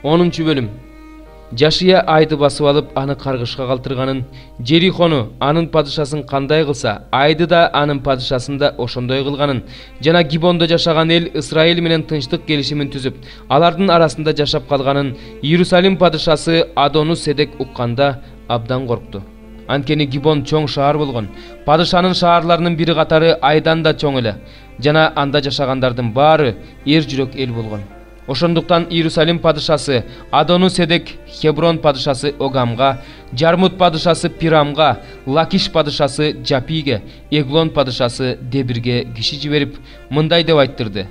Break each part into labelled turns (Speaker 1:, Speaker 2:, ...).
Speaker 1: 10 bölüm. Жашия айды басып алып, аны каргышка калтырганын, Жерихону, анын падышасын кандай кылса, айды да анын падышасын да ошондой кылганын, жана Гибондо жашаган эл Исраил менен тынчтык келишимин түзүп, алардын арасында жашап калганын Иерусалим падышасы Адону-Седек укканда абдан коркту. Анткени Гибон чоң шаар болгон, падышанын шаарларынын бири катары айдан да чоң эле, жана анда жашагандардын баары эр жүрөк эл болгон. Ошондуктан Иерусалим падышасы Адону-Седек Хеброн падышасы Огамга, Жармут падышасы Пирамга, Лакиш падышасы Жапиге, Эглон падышасы Дебирге киши жиберип, мындай деп айттырды: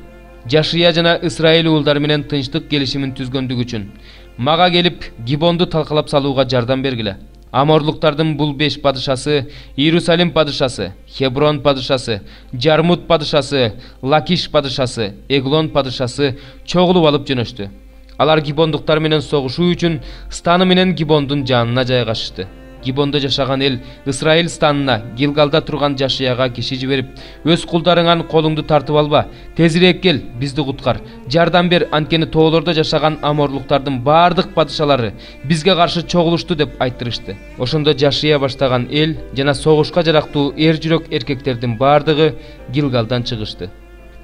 Speaker 1: Жашия жана Исраил уулдары менен тынчтык келишимин түзгөндүгү үчүн мага келип Гибонду талкалап салууга жардам бергиле. Аморлуктардын бул 5 падышасы, Иерусалим падышасы, Хеброн падышасы, Жармут падышасы, Лакиш падышасы, Эглон падышасы чогулуп алып жөнөштү. Алар Гибондуктар менен согушуу үчүн станы менен Гибондун жанына жайгашышты. Гибондо жашаган эл Исраил станына Гилгалда турган Жашияга киши жиберип, өз кулдарыңан колуңду тартып алба, тезирээк кел, бизди куткар, жардам бер, анткени тоолордо жашаган аморлуктардын баардык падышалары бизге каршы чогулушту деп айттырышты. Ошондо Жашия баштаган эл жана согушка жарактуу эр жүрөк эркектердин баардыгы Гилгалдан чыгышты.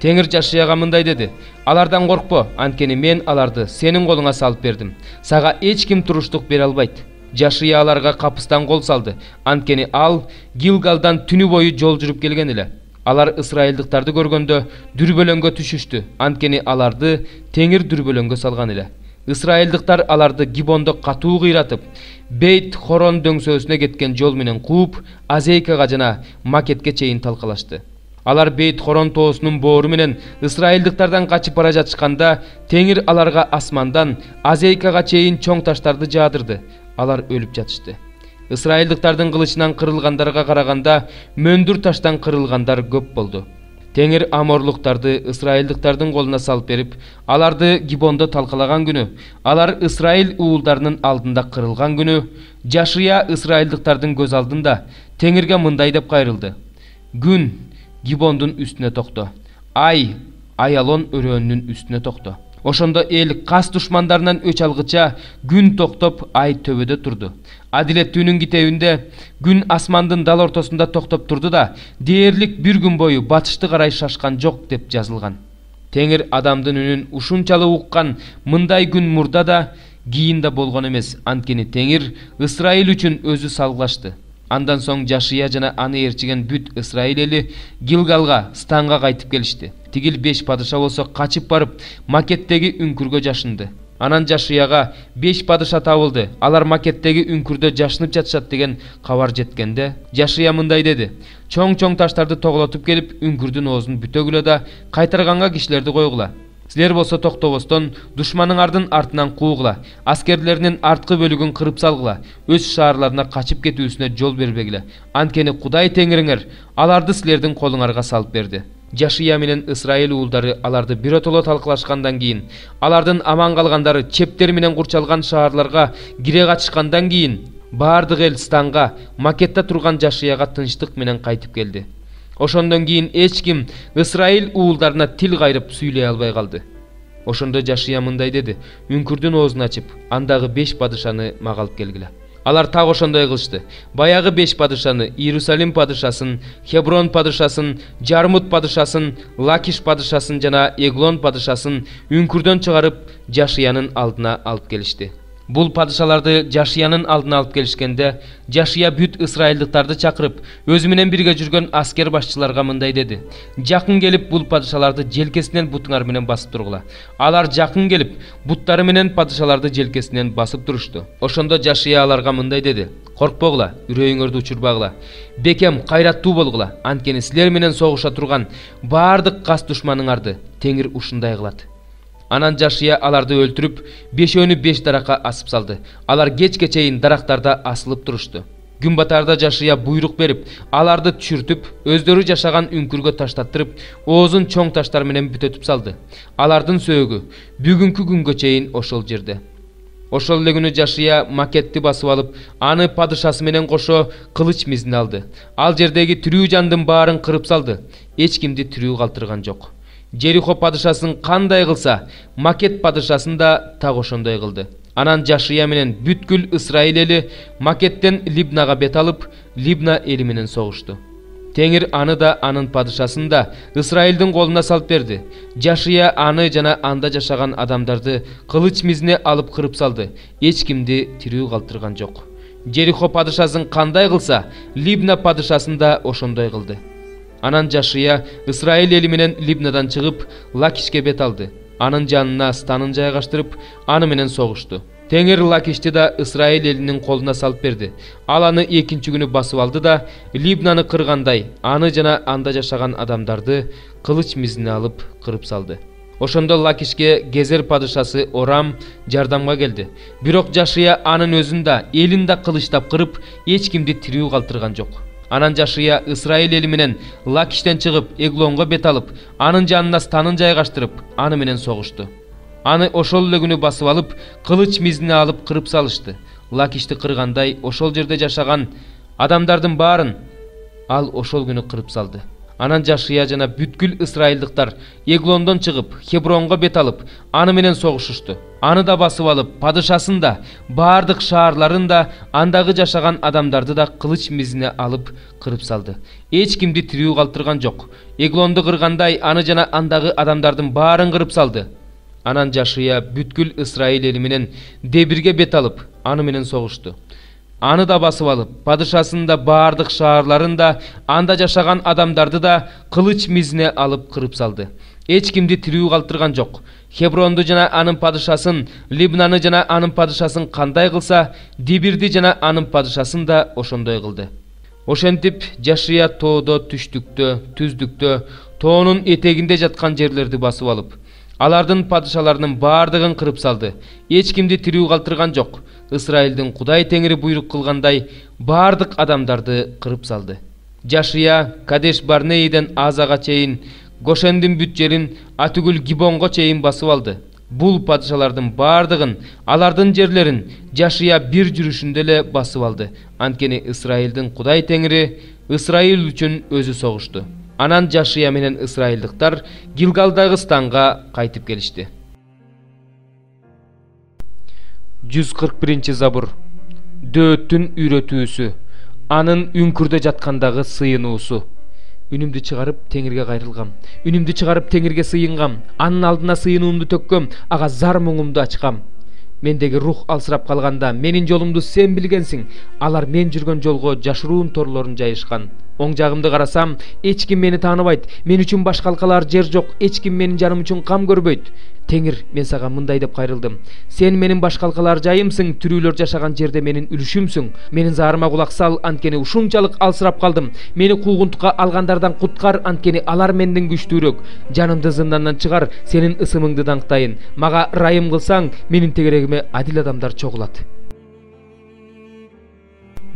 Speaker 1: Теңир Жашияга мындай деди: алардан коркпо, анткени мен аларды сенин колуңа салып бердим. Сага эч ким туруштук бере албайт. Жашия аларга капыстан кол салды, анткени ал Гилгалдан түнү бою жол жүрүп келген эле. Алар ысрайылдыктарды көргөндө дүрбөлөңгө түшүштү, анткени аларды теңир дүрбөлөңгө салган эле. Ысрайылдыктар аларды Гибондо катуу кыйратып, Бейт-Хорон дөңсөөсүнө кеткен жол менен кууп, Азейкага жана Макетке чейин талкалашты. Алар Бейт-Хорон тоосунун боору менен ысрайылдыктардан качып бара жатышканда, теңир аларга асмандан Азейкага чейин чоң таштарды жаадырды. Алар өлүп жатышты. Исраилдыктардын кылычынан кырылгандарга караганда мөндүр таштан кырылгандар көп болду. Теңир аморлуктарды исраилдыктардын колуна салып берип, аларды Гибондо талкалаган күнү, алар Исраил уулдарынын алдында кырылган күнү, Жашия исраилдыктардын көз алдында теңирге мындай деп кайрылды: күн Гибондун үстүнө токто, ай Аялон өрөөнүнүн үстүнө токто. Ошондо эл кас душмандарынан өч алгыча күн токтоп, ай төбөдө турду. Адилеттүүнүн китебинде күн асмандын дал ортосунда токтоп турду да, дээрлик бир күн бою батышты карай шашкан жок деп жазылган. Теңир адамдын үнүн ушунчалык уккан мындай күн мурда да, кийин да болгон эмес, анткени Теңир Исраил үчүн өзү салгылашты. Андан соң Жашия жана аны ээрчиген бүт Исраил эли Гилгалга, станга кайтып келишти. Тигил 5 падыша болсо качып барып Макеттеги үңкүргө жашынды. Анан Жашияга 5 падыша табылды. Алар Макеттеги үңкүрдө жашынып жатышат деген кабар жеткенде, Жашия мындай деди: чоң-чоң таштарды тоголотуп келип, үңкүрдүн оозун бүтөгүлө да кайтарганга кишилерди койгула. Силер болсо токтобостон душманыңардын артынан куугула, аскерлеринин арткы бөлүгүн кырып салгыла, өз шаарларына качып кетүүсүнө жол бербегиле. Анткени Кудай Теңириңер аларды силердин колуңарга салып берди. Жашия менен Исраил уулдары аларды биротоло талкалашкандан кийин, алардын аман калгандары чептер менен курчалган шаарларга кире качышкандан кийин, баардык эл станга, Макетте турган Жашияга тынчтык менен кайтып келди. Ошондон кийин эч ким Исраил уулдарына тил кайрып сүйлөй албай калды. Ошондо Жашия мындай деди: үңкүрдүн оозун ачып, андагы 5 падышаны мага алып келгиле. Алар так ошондой кылышты. Баягы 5 падышаны, Иерусалим падышасын, Хеброн падышасын, Жармут падышасын, Лакиш падышасын жана Эглон падышасын үңкүрдөн чыгарып, Жашиянын алдына алып келишти. Бул падышаларды Жашиянын алдына алып келишкенде, Жашия бүт ысрайылдыктарды чакырып, өзү менен бирге жүргөн аскер башчыларга мындай деди: жакын келип, бул падышаларды желкесинен бутуңар менен басып тургула. Алар жакын келип, буттары менен падышаларды желкесинен басып турушту. Ошондо Жашия аларга мындай деди: коркпогула, үрөйүңөрдү учурбагыла, бекем кайраттуу болгула, анткени силер менен согуша турган баардык кас душманыңарды Теңир ушундай кылат. Анан Жашия аларды өлтүрүп, 5-өнү 5 даракка асып салды. Алар кечке чейин дарактарда асылып турушту. Күн батарда Жашия буйрук берип, аларды түшүртүп, өздөрү жашаган үңкүргө таштаттырып, оозун чоң таштар менен бүтөтүп салды. Алардын сөөгү бүгүнкү күнгө чейин ошол жерде. Ошол эле күнү Жашия Макетти басып алып, аны падышасы менен кошо кылыч мизин алды. Ал жердеги тирүү жандын баарын кырып салды. Эч кимди тирүү калтырган жок. Жерихо падышасын кандай кылса, Макет падышасын да так ошондой кылды. Анан Жашия менен бүткүл Исраил эли Макеттен Либнага бет алып, Либна эли менен согушту. Теңир аны да анын падышасын да Исраилдин колуна салып берди. Жашия аны жана анда жашаган адамдарды кылыч мизине алып кырып салды. Эч кимди тирүү калтырган жок. Жерихо падышасын кандай кылса, Либна падышасын да ошондой кылды. Анан Жашия Исраил эли менен Либнадан чыгып Лакишке бет алды. Анын жанына станын жайгаштырып, аны менен согушту. Теңир Лакишти да Исраил элинин колуна салып берди. Ал аны экинчи күнү басып алды да Либнаны кыргандай, аны жана анда жашаган адамдарды кылыч мизине алып кырып салды. Ошондо Лакишке Гезер падышасы Орам жардамга келди. Бирок Жашия анын өзүн да, элин да кылычтап кырып, эч кимди тирүү калтырган жок. Анан Жашия Исраил эли менен Лакиштен чыгып Эглонго бет алып, анын жанына станын жайгаштырып, аны менен согушту. Аны ошол эле күнү басып алып, кылыч мизине алып кырып салышты. Лакишти кыргандай, ошол жерде жашаган адамдардын баарын ал ошол күнү кырып салды. Анан Жашия жана бүткүл Исраилдыктар Эглондон чыгып Хебронго бет алып, аны менен согушушту. Аны да басып алып, падышасын да, баардык шаарларын да, андагы жашаган адамдарды да кылыч мизине алып кырып салды. Эч кимди тирүү калтырган жок. Эглонду кыргандай, аны жана андагы адамдардын баарын кырып салды. Анан Жашия бүткүл Исраил эли менен Дебирге бет алып, аны менен согушту. Аны да басып алып, падышасын да, баардык шаарларын да, анда жашаган адамдарды да кылыч мизине алып кырып салды. Эч кимди тирүү калтырган жок. Хебронду жана анын падышасын, Либнаны жана анын падышасын кандай кылса, Дебирди жана анын падышасын да ошондой кылды. Ошентип Жашия тоодо, түштүктө, түздүктө, тоонун этегинде жаткан жерлерди басып алып, алардын падышаларынын баардыгын кырып салды. Эч кимди тирүү калтырган жок. Исраилдин Кудай Теңири буйрук кылгандай баардык адамдарды кырып салды. Жашия Кадеш Барнеиден Азага чейин, Гошендин бүт жерин атүгүл Гибонго чейин басып алды. Бул падышалардын баардыгын, алардын жерлерин Жашия бир жүрүшүндө эле басып алды. Анткени Исраилдин Кудай Теңири Исраил үчүн өзү согушту. Анан Жашия менен Исраилдыктар Гилгалдагы станга кайтып келишти. 141 забур. Дөөттүн үйрөтүүсү, анын үңкүрдө жаткандагы сыйынуусу. Үнүмдү чыгарып Теңирге кайрылгам. Үнүмдү чыгарып Теңирге сыйынгам. Анын алдына сыйынуумду төккөм, ага зар муңумду ачкам. Мендеги рух алсырап калганда, менин жолумду сен билгенсиң. Алар мен жүргөн жолго жашыруун торлорун жайышкан. Оң жагымды карасам, эч ким мени тааныбайт. Мен үчүн башка алкалар жер жок. Эч ким менин жаным үчүн кам көрбөйт. Теңир, мен сага мындай деп кайрылдым. Сен менин башка алкалар жайымсың, тирүүлөр жашаган жерде менин үлүшүмсүң. Менин заарыма кулак сал, анткени ушунчалык алсырап калдым. Мени куугунтукка алгандардан куткар, анткени алар менден күчтүүрөөк. Жанымды зындандан чыгар, сенин ысымыңды даңктайын. Мага ырайым кылсаң, менин тегерегиме адил адамдар чогулат.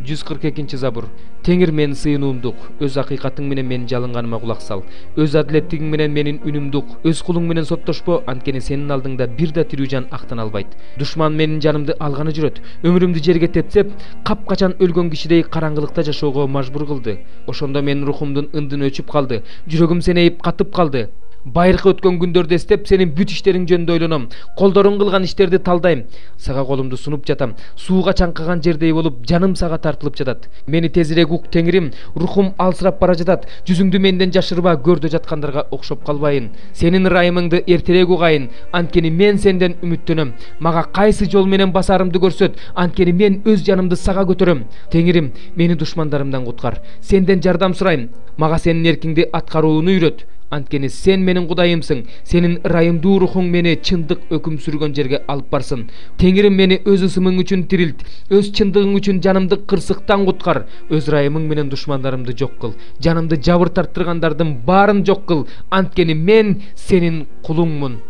Speaker 1: 142 забур. Теңир менин сыйынуумдук, өз акыйкатың менен менин жалынганыма кулак сал. Өз адилеттигиң менен менин үнүмдук, өз кулуң менен соттошпо, анткени сенин алдыңда бир да тирүү жан актана албайт. Душман менин жанымды алганы жүрөт. Өмүрүмдү жерге тепсеп, капкачан өлгөн кишидей караңгылыкта жашоого мажбур кылды. Ошондо менин рухумдун ындыны өчүп калды. Жүрөгүм сенейип катып калды. Байыркы өткөн күндөрдү эстеп, сенин бүт иштериң жөнүндө ойлоном. Колдоруң кылган иштерди талдайм. Сага колумду сунуп жатам. Сууга чаңкаган жердей болуп, жаным сага тартылып жатат. Мени тезирээк ук, Теңирим, рухум алсырап бара жатат. Жүзүңдү менден жашырба, көрдө жаткандарга окшоп калбайын. Сенин ырайымыңды эртерээк угайын, анткени мен сенден үмүттөнөм. Мага кайсы жол менен басарымды көрсөт, анткени мен өз жанымды сага көтөрөм. Теңирим, мени душмандарымдан куткар. Сенден жардам сурайм. Мага сенин эркиңди аткарууну үйрөт. Анткени сен менин Кудайымсың. Сенин ырайымдуу рухуң мени чындык өкүм сүргөн жерге алып барсын. Теңирим, мени өз ысымың үчүн тирилт. Өз чындыгың үчүн жанымды кырсыктан куткар. Өз ырайымың менен душмандарымды жок кыл. Жанымды жабыр тарттыргандардын баарын жок кыл. Анткени мен сенин кулуңмун.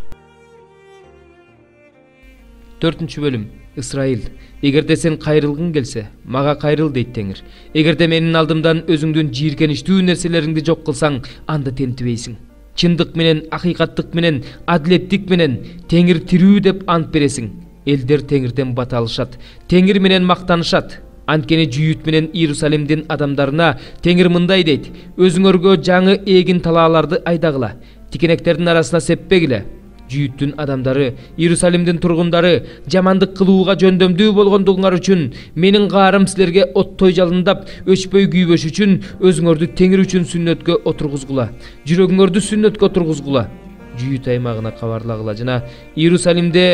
Speaker 1: 4 бөлүм. Исраил, эгерде сен кайрылгың келсе, мага кайрыл дейт Теңир. Эгерде менин алдымдан өзүңдүн жийиркеничтүү нерселериңди жок кылсаң, анда тентибейсиң. Чындык менен, акыйкаттык менен, адилеттик менен Теңир тирүү деп ант бересиң. Элдер Теңирден бата алышат, Теңир менен мактанышат. Анткени жүйүт менен Иерусалимдин адамдарына Теңир мындай дейт: өзүңөргө жаңы эгин талааларды айдагыла, тикенектердин арасына сеппегиле. Жүйүттүн адамдары, Иерусалимдин тургундары жамандык кылууга жөндөмдүү болгондугуңар үчүн менин каарым силерге оттой жалындап, өчпөй күйбөш үчүн өзүңөрдү Теңир үчүн сүннөткө отургузгула, жүрөгүңөрдү сүннөткө отургузгула. Жүйүт аймагына кабарлагыла жана Иерусалимде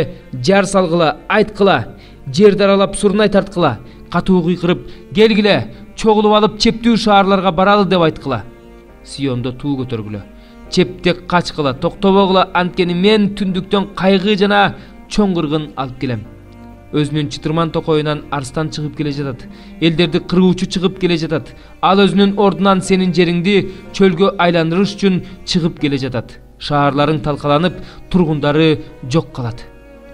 Speaker 1: жар салгыла, айткыла, жерди аралап сурнай тарткыла, катуу кыйкырып, келгиле, чогулуп алып чептүү шаарларга баралы деп айткыла. Сиондо туу көтөргүлө, чептек качкыла, токтобогула, анткени мен түндүктөн кайгы жана чоң кыргын алып келем. Өзүнүн чытырман токоюнан арстан чыгып келе жатат, элдерди кыргуучу чыгып келе жатат. Ал өзүнүн ордунан сенин жериңди чөлгө айландырыш үчүн чыгып келе жатат. Шаарларың талкаланып, тургундары жок калат.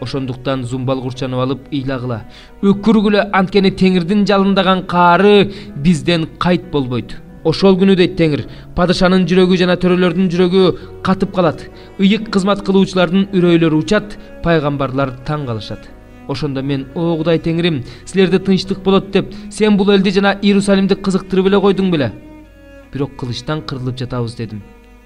Speaker 1: Ошондуктан зумбал курчанып алып ыйлагыла, өкүргүлө, анткени Теңирдин жалындаган каары бизден кайт болбойт. Ошол күнү дейт Теңир, падышанын жүрөгү жана төрөлөрдүн жүрөгү катып калат, ыйык кызмат кылуучулардын үрөйлөрү учат, пайгамбарлар таң калышат. Ошондо мен: о Кудай Теңирим, силерде тынчтык болот деп, сен бул элди жана Иерусалимди кызыктырып эле койдуң беле? Бирок кылычтан кырылып жатабыз дедим.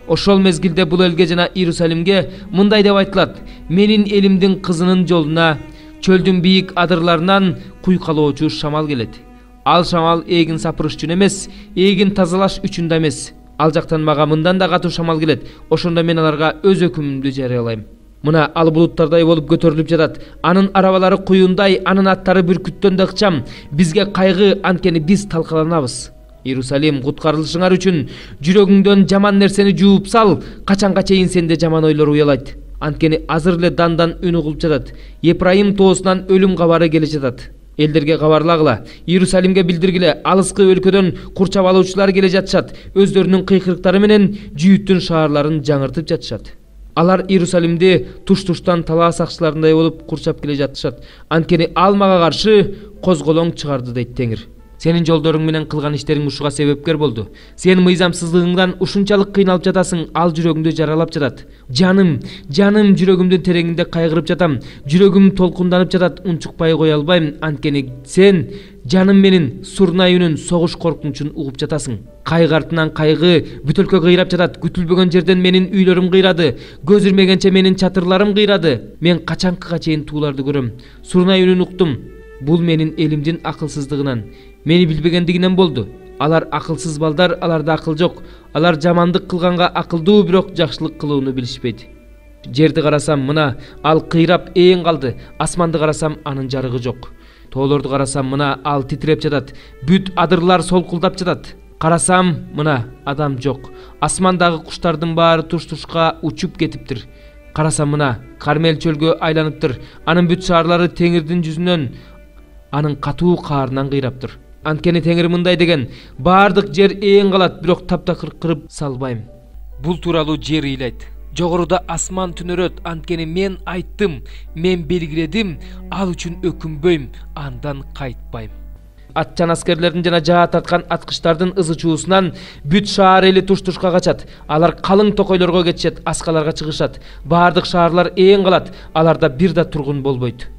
Speaker 1: Ошол мезгилде бул элге жана Иерусалимге мындай деп айтылат: менин элимдин кызынын жолуна чөлдүн бийик адырларынан куйкалоочу шамал келет. Ал шамал эгин сапырыш үчүн эмес, эгин тазалаш үчүн да эмес. Ал жактан мага мындан да катуу шамал келет. Ошондо мен аларга өз өкүмүмдү жарыялайм. Мына ал булуттардай болуп көтөрүлүп жатат. Анын арабалары куюндай, анын аттары бүркүттөн да ыкчам. Бизге кайгы, анткени биз талкаланабыз. Иерусалим, куткарылышыңар үчүн жүрөгүңдөн жаман нерсени жууп сал, качанга чейин сенде жаман ойлор уялайт. Анткени азыр эле дандан үн угулуп жатат. Ефраим тоосунан өлүм кабары келе жатат. Элдерге кабарлагыла, Иерусалимге билдиргиле, алыскы өлкөдөн курчап алуучулар келе жатышат. Өздөрүнүн кыйкырыктары менен жүйүттүн шаарларын жаңыртып жатышат. Алар Иерусалимди туш-туштан талаа сакчыларындай болуп курчап келе жатышат. Анткени ал мага каршы козголоң чыгарды дейт Теңир. Сенин жолдоруң менен кылган иштериң ушуга себепкер болду. Сен мыйзамсыздыгыңдан ушунчалык кыйналып жатасың, ал жүрөгүңдү жаралап жатат. Жаным, жаным, жүрөгүмдүн тереңинде кайгырып жатам. Жүрөгүм толкунданып жатат, унчукпай кое албайм, анткени сен жаным менин сурнай үнүн, согуш коркунучун угуп жатасың. Кайгы артынан кайгы бүтөлкө кыйрап жатат. Күтүлбөгөн жерден менин үйлөрүм кыйрады. Көз ирмегенче менин чатырларым кыйрады. Мен качанкыга чейин тууларды көрөм. Сурнай үнүн уктум. Бул менин элимдин акылсыздыгынан, мени билбегендигинен болду. Алар акылсыз балдар, аларда акыл жок. Алар жамандык кылганга акылдуу, бирок жакшылык кылууну билишпейт. Жерди карасам, мына ал кыйрап ээн калды. Асманды карасам, анын жарыгы жок. Тоолорду карасам, мына ал титиреп жатат. Бүт адырлар солкулдап жатат. Карасам, мына адам жок. Асмандагы куштардын баары туш-тушка учуп кетиптир. Карасам, мына Кармел чөлгө айланыптыр. Анын бүт шаарлары Теңирдин жүзүнөн, анын катуу каарынан кыйраптыр. Анткени Теңир мындай деген: баардык жер ээн калат, бирок таптакыр кырып салбайм. Бул тууралуу жер ыйлайт. Жогоруда асман түнөрөт, анткени мен айттым, мен белгиледим, ал үчүн өкүнбөйм, андан кайтпайм. Атчан аскерлердин жана жаа тарткан аткычтардын ызы чуусунан бүт шаар эли туш-тушка качат. Алар калың токойлорго кетишет, аскаларга чыгышат. Баардык шаарлар ээн калат, аларда бир да тургун болбойт.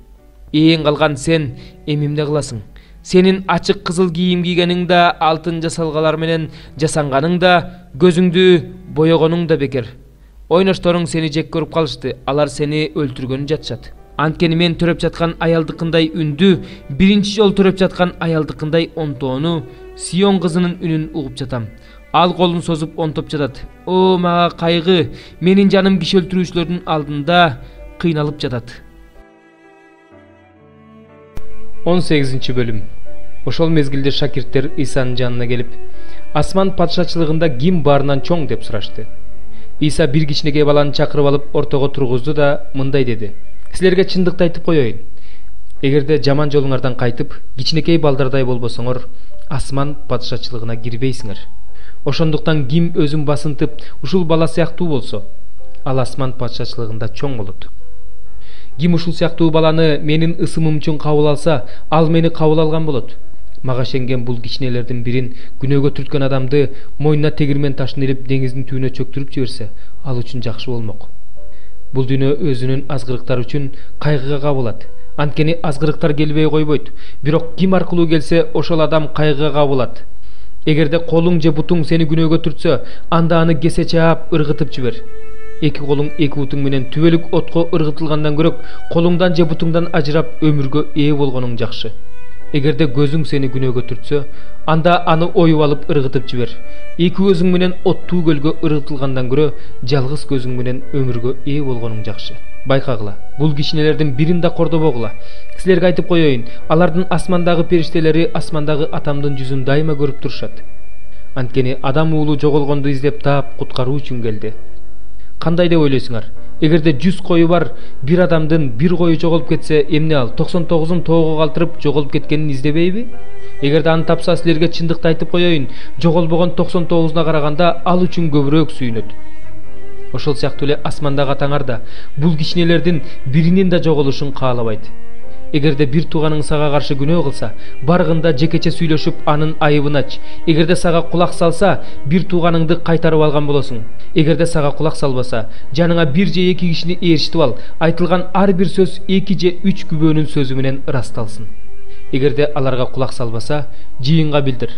Speaker 1: Ээн калган сен эмимде кыласың? Сенин ачык кызыл кийим кийгениң да, алтын жасалгалар менен жасанганың да, көзүңдү боёгонуң да бекер. Ойношторуң сени жек көрүп калышты, алар сени өлтүргөнү жатышат. Анткени мен төрөп жаткан аялдыкындай үндү, биринчи жол төрөп жаткан аялдыкындай онтоону, Сион кызынын үнүн угуп жатам. Ал колун созуп онтоп жатат. О, мага кайгы, менин жаным киши өлтүрүүчүлөрдүн алдында кыйналып жатат. 18 бөлүм. Ошол мезгилде шакирттер Исанын жанына келип, асман падышачылыгында ким баарынан чоң деп сурашты. Иса бир кичинекей баланы чакырып алып ортого тургузду да мындай деди: силерге чындыкты айтып коеюн. Эгерде жаман жолуңардан кайтып, кичинекей балдардай болбосоңор, асман падышачылыгына кирбейсиңер. Ошондуктан ким өзүн басынтып, ушул бала сыяктуу болсо, ал асман падышачылыгында чоң болот. Ким ушул сыяктуу баланы менин ысымым үчүн кабыл алса, ал мени кабыл алган болот. Мага шенген бул кичинелердин бирин күнөөгө түрткөн адамды мойнуна тегирмен ташын илип деңиздин түбүнө чөктүрүп жиберсе, ал үчүн жакшы болмок. Бул дүйнө өзүнүн азгырыктары үчүн кайгыга кабылат. Анткени азгырыктар келбей койбойт, бирок ким аркылуу келсе ошол адам кайгыга кабылат. Эгерде колуң же бутуң сени күнөөгө түртсө, анда аны кесе чаап ыргытып жибер. Эки колуң эки бутуң менен түбөлүк отко ыргытылгандан көрөк, колуңдан же бутуңдан ажырап өмүргө ээ болгонуң жакшы. Эгерде көзүң сени күнөөгө түртсө, анда аны оюп алып ыргытып жибер. Эки көзүң менен оттуу көлгө ыргытылгандан көрө, жалгыз көзүң менен өмүргө ээ болгонуң жакшы. Байкагыла, бул кичинелердин бирин да кордобогула. Силерге айтып коеюн, алардын асмандагы периштелери асмандагы атамдын жүзүн дайыма көрүп турушат. Анткени адам уулу жоголгонду издеп таап куткаруу үчүн келди. Кандай деп ойлойсуңар? Эгерде 100 кою бар, бир адамдын бир кою жоголуп кетсе, эмне ал 99-ун тоого калтырып жоголуп кеткенин издебейби? Эгерде аны тапса, силерге чындыкты айтып коеюн, жоголбогон 99-уна караганда ал үчүн көбүрөөк сүйүнөт. Ошол сыяктуу эле асмандагы атаңар да бул кичинелердин биринин да жоголушун каалабайт. Эгерде бир тууганың сага каршы күнөө кылса, баргында жекече сүйлөшүп анын айыбын ач. Эгерде сага кулак салса, бир тууганыңды кайтарып алган болосуң. Эгерде сага кулак салбаса, жаныңа бир же эки кишини ээрчитип ал. Айтылган ар бир сөз 2 же 3 күбөнүн сөзү менен ырасталсын. Эгерде аларга кулак салбаса, жыйынга билдир.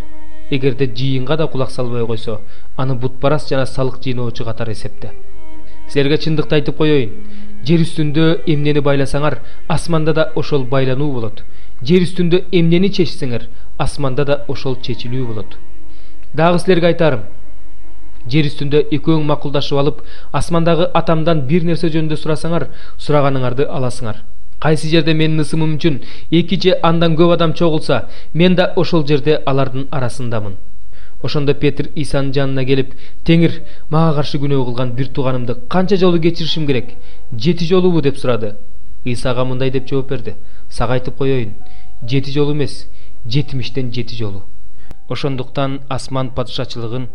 Speaker 1: Эгерде жыйынга да кулак салбай койсо, аны бутпарас жана салык жыйноочу катары эсепте. Силерге чындыкты айтып коеюн. Жер үстүндө эмнени байласаңар, асманда да ошол байлануу болот. Жер үстүндө эмнени чечсеңер, асманда да ошол чечилүү болот. Дагы силерге айтарым. Жер үстүндө экөөң макулдашып алып, асмандагы атамдан бир нерсе жөнүндө сурасаңар, сураганыңарды аласыңар. Кайсы жерде менин ысымым үчүн 2 же андан көп адам чогулса, мен да ошол жерде алардын арасындамын. Ошондо Петр Исанын жанына келип, «Теңир, мага каршы күнөө кылган бир тууганымды канча жолу кечиришим керек? 7 жолубу?» деп сурады. Исага мындай деп жооп берди: «Сага айтып коеюн, 7 жолу эмес, 70-тен 7 жолу». Ошондуктан асман падышачылыгын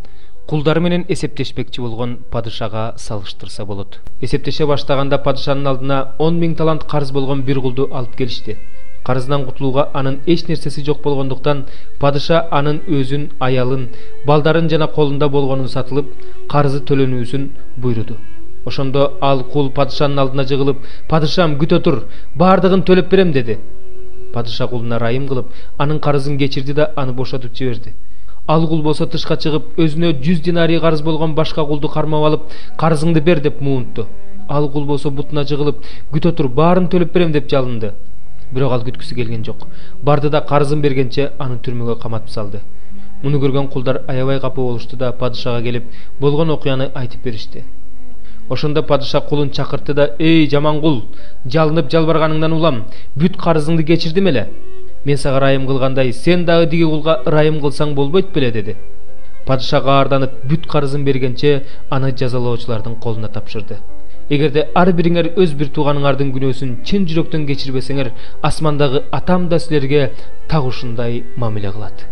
Speaker 1: кулдары менен эсептешпекчи болгон падышага салыштырса болот. Эсептеше баштаганда падышанын алдына 10 000 талант карыз болгон бир кулду алып келишти. Карыздан кутулууга анын эч нерсеси жок болгондуктан падыша анын өзүн, аялын, балдарын жана колунда болгонун сатылып, карызы төлөнүүсүн буйруду. Ошондо ал кул падышанын алдына жыгылып, «Падышам, күтө тур, бардыгын төлөп берем» деди. Падыша кулуна ырайым кылып, анын карызын кечирди да аны бошотуп жиберди. Ал кул болсо тышка чыгып, өзүнө 100 динарий карыз болгон башка кулду кармап алып, «Карызыңды бер» деп муунтту. Ал кул болсо бутуна жыгылып, «Күтө тур, баарын төлөп берем» деп жалынды. Бирок ал күткүсү келген жок. Барды да карызын бергенче аны түрмөгө каматып салды. Муну көргөн кулдар аябай капа болушту да падышага келип, болгон окуяны айтып беришти. Ошондо падыша кулун чакыртты да: «Эй, жаман кул, жалынып жалбарганыңдан улам, бүт карызыңды кечирдим эле. Мен сага ырайым кылгандай, сен дагы диги кулга ырайым кылсаң болбойт беле?» деди. Падыша каарданып бүт карызын бергенче аны жазалоочулардын колуна тапшырды. Эгерде ар бириңер өз бир тууганыңардын күнөөсүн чын жүрөктөн кечирбесеңер, асмандагы атам да силерге так ушундай мамиле кылат.